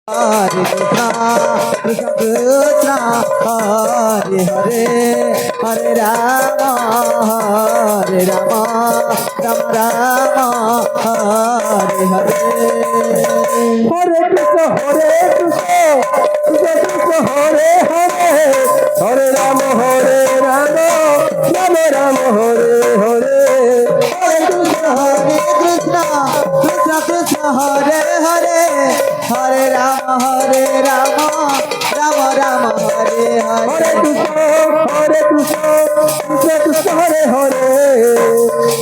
Hare Krishna, Krishna Krishna, Hare Hare, Hare Rama, Hare Rama, Rama Rama, Hare Hare. Hare Krishna, Krishna Krishna, Hare Hare, Hare Rama, Rama Rama, Hare Hare. Hare Krishna, Krishna Krishna, Hare Hare, Hare Rama, Rama Rama, Hare Hare. Hare Krishna, Krishna Krishna, Hare Hare,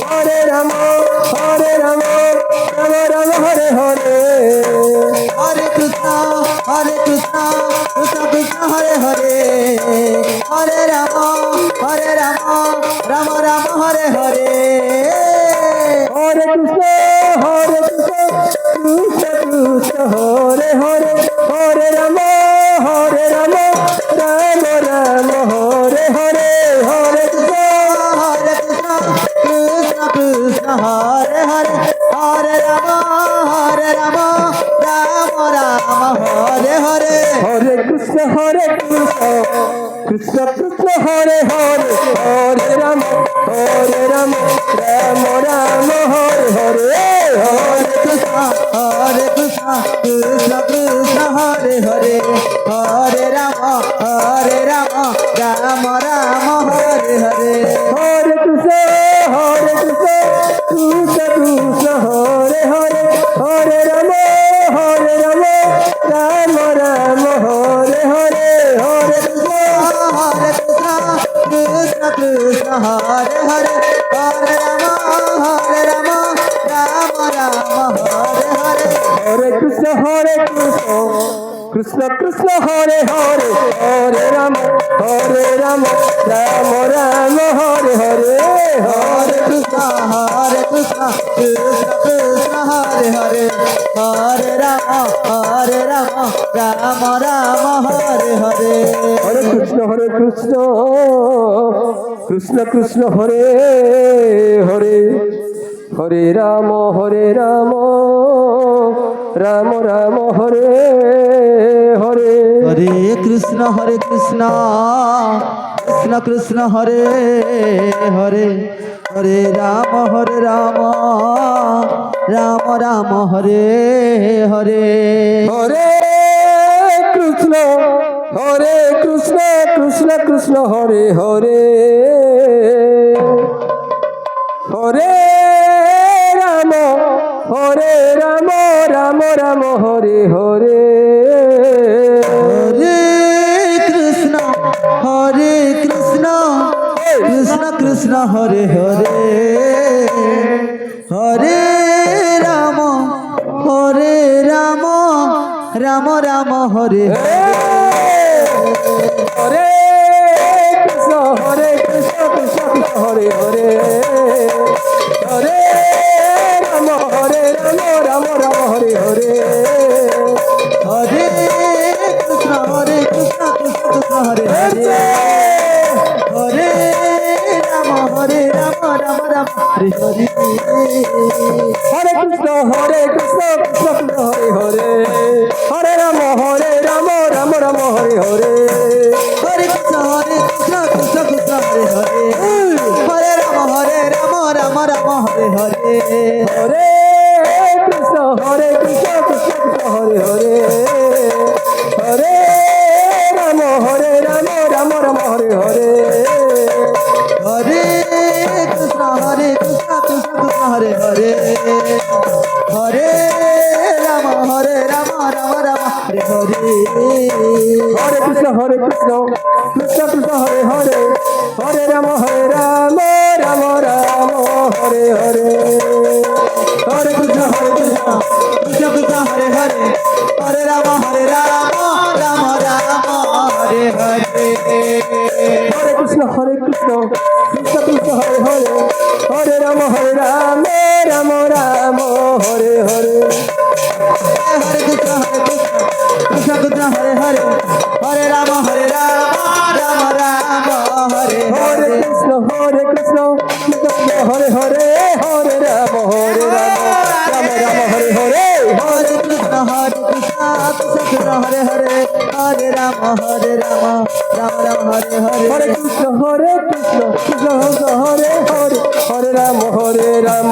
Hare Rama, Rama Rama, Hare Hare. Hare Krishna, Krishna Krishna, Hare Hare, Hare Rama, Rama Rama, Hare Hare. Hare Krishna, Krishna Krishna, Hare Hare, Hare Rama, Rama Rama, Hare Hare. Hare Krishna, Krishna Krishna, Hare Hare, Hare Rama, Rama Rama, Hare Hare. Hare Krishna, Krishna Krishna, Hare Hare, Hare Rama, Rama Rama, Hare Hare. Hare Krishna, Krishna Krishna, Hare Hare, Hare Rama, Rama Rama, Hare Hare. Hare Krishna, Krishna Krishna, Hare Hare, Hare Rama, Rama Rama, Hare Hare. Hare Krishna, Krishna Krishna, Hare Hare, Hare Rama, Rama Rama, Hare Hare. Hare Krishna, Krishna Krishna, Hare Hare, Hare Rama, Rama Rama, Hare Hare. Hare Krishna, Krishna Krishna, Hare Hare, Hare Rama, Rama Rama, Hare Hare. Hare Krishna, Krishna Krishna, Hare Hare, Hare Rama, Rama Rama, Hare Hare. Hare Krishna, Krishna Krishna, Hare Hare, Hare Rama, Rama Rama, Hare Hare. Hare Krishna, Krishna Krishna, Hare Hare, Hare Rama, Rama Rama, Hare Hare. Hare Krishna, Krishna Krishna, Hare Hare, Hare Rama, Rama Rama, Hare Hare. Hare Krishna, Krishna Krishna, Hare Hare, Hare Rama, Rama Rama, Hare Hare. Hare Krishna, Krishna Krishna, Hare Hare, Hare Rama, Rama Rama, Hare Hare. Hare Krishna, Krishna Krishna, Hare Hare, Hare Rama, Rama Rama, Hare Hare. Hare Krishna, Krishna Krishna, Hare Hare, Hare Rama, Rama Rama, Hare Hare. Hare Krishna, Krishna Krishna, Hare Hare, Hare Rama, Rama Rama, Hare Hare. Hare Krishna, Krishna Hare Hare, Hare Rama, Rama Rama, Hare Hare. Hare Krishna, Krishna Krishna, Hare Hare, Hare Rama, Rama Rama, Hare Hare. Hare Krishna, Krishna Krishna, Hare Hare, Hare Rama, Rama Rama, Hare Hare. Hare Krishna, Krishna Krishna, Hare Hare, Hare Rama, Rama Rama, Hare Hare. Hare Krishna, Krishna Krishna, Hare Hare, Hare Rama, Rama Rama, Hare Hare Hare. Krishna, Krishna Krishna, Hare Hare, Hare Rama, Rama Rama, Hare Hare. Hare Krishna, Krishna Hare Hare Hare Ram Ram Ram Hare Hare Hare Krishna Krishna Krishna Hare Hare Hare Ram Ram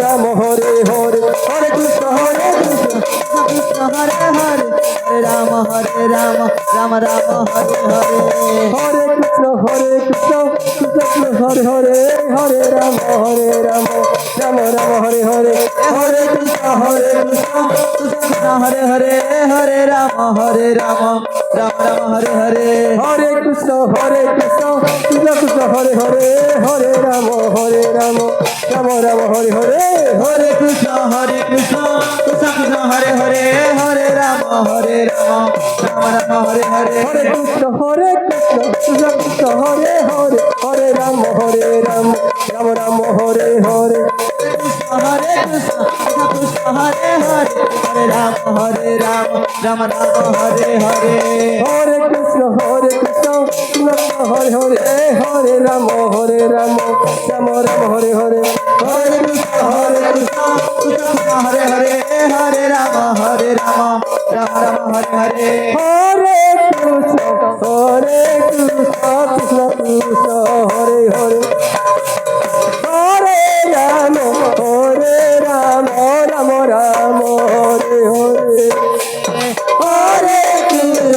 Ram Hare Hare Hare Krishna Krishna Krishna Hare Hare Hare Ram Ram Ram Hare Hare Hare Krishna Krishna Krishna Hare Hare Hare Ram Ram Ram Hare Hare Hare Krishna Krishna Hare Hare Hare Ram Ram Ram Hare Hare Hare Krishna Krishna Krishna Hare Hare Hare Ram Ram Ram Hare Hare Hare Krishna Krishna Krishna Hare Hare Hare Ram Ram Ram Hare Hare Hare Krishna Krishna Krishna Hare Hare Hare Ram Ram Ram Hare Hare Hare Krishna Krishna Hare Hare Hare Ram Ram Ram Hare Hare Hare Krishna Krishna Hare Hare Hare Ram Ram Ram Hare Hare Hare Krishna Krishna Hare Hare Hare Ram Ram Ram Hare Hare Hare Krishna Krishna Krishna Hare Hare Hare Ram Ram Ram Hare Hare Hare Krishna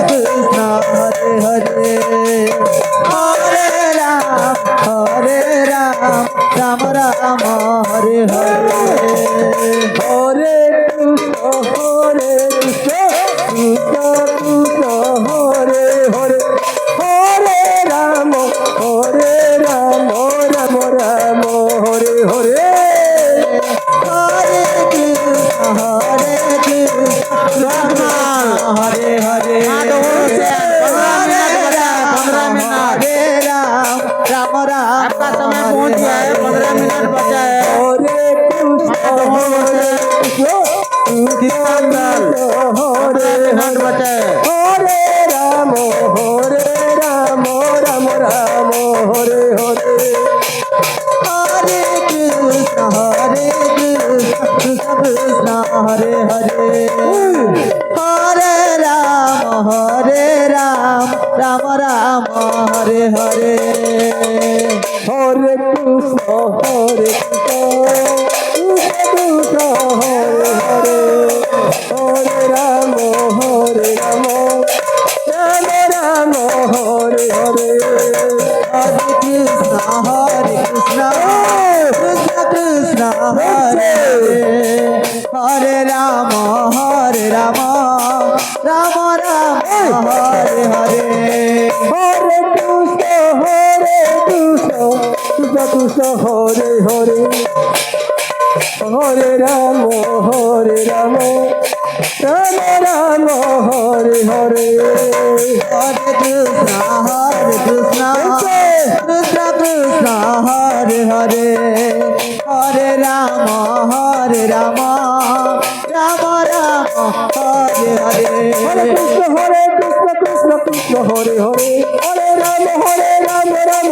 Krishna Hare Hare Hare Ram Ram Ram Hare Hare Hare Krishna Krishna Krishna Hare Hare Hare Ram Ram Ram Hare Hare Hare Krishna Ram Hare Hare हरे राम राम राम आपका समय पहुंच गया है 15 minute बचा है हरे कृष्ण हरे minute बचा है हरे राम राम राम हरे हरे हरे कृष्ण कृष्ण कृष्ण हरे हरे हरे राम राम राम हरे हरे हरे कृष्ण कृष्ण हरे हरे हरे राम राम राम हरे हरे हरे कृष्ण कृष्ण कृष्ण हरे हरे हरे राम राम राम हरे हरे हरे कृष्ण कृष्ण कृष्ण हरे हरे हरे राम राम राम हरे हरे हरे कृष्ण कृष्ण कृष्ण हरे हरे हरे राम राम राम हरे हरे हरे कृष्ण कृष्ण कृष्ण हरे हरे हरे राम राम